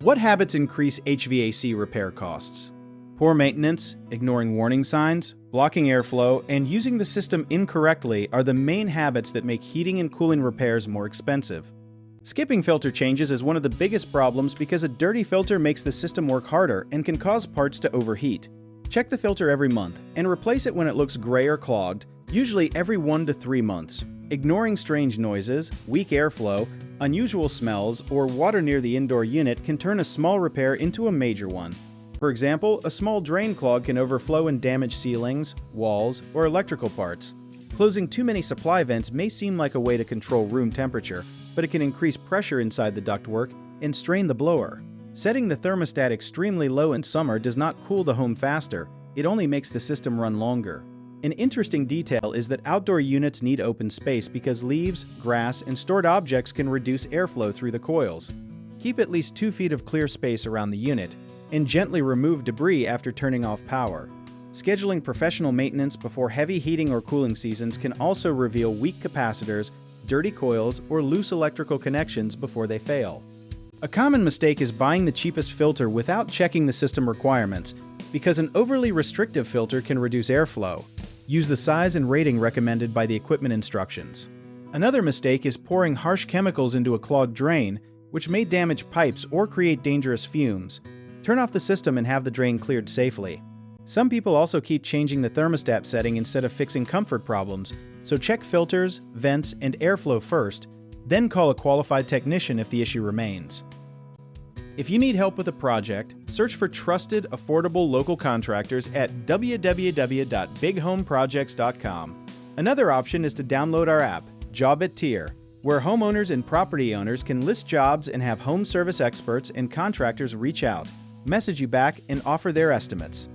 What habits increase HVAC repair costs? Poor maintenance, ignoring warning signs, blocking airflow, and using the system incorrectly are the main habits that make heating and cooling repairs more expensive. Skipping filter changes is one of the biggest problems because a dirty filter makes the system work harder and can cause parts to overheat. Check the filter every month and replace it when it looks gray or clogged, usually every 1 to 3 months. Ignoring strange noises, weak airflow, unusual smells, or water near the indoor unit can turn a small repair into a major one. For example, a small drain clog can overflow and damage ceilings, walls, or electrical parts. Closing too many supply vents may seem like a way to control room temperature, but it can increase pressure inside the ductwork and strain the blower. Setting the thermostat extremely low in summer does not cool the home faster, it only makes the system run longer. An interesting detail is that outdoor units need open space because leaves, grass, and stored objects can reduce airflow through the coils. Keep at least 2 feet of clear space around the unit, and gently remove debris after turning off power. Scheduling professional maintenance before heavy heating or cooling seasons can also reveal weak capacitors, dirty coils, or loose electrical connections before they fail. A common mistake is buying the cheapest filter without checking the system requirements, because an overly restrictive filter can reduce airflow. Use the size and rating recommended by the equipment instructions. Another mistake is pouring harsh chemicals into a clogged drain, which may damage pipes or create dangerous fumes. Turn off the system and have the drain cleared safely. Some people also keep changing the thermostat setting instead of fixing comfort problems, so check filters, vents, and airflow first, then call a qualified technician if the issue remains. If you need help with a project, search for trusted, affordable local contractors at www.bighomeprojects.com. Another option is to download our app, Job at Tier, where homeowners and property owners can list jobs and have home service experts and contractors reach out, message you back, and offer their estimates.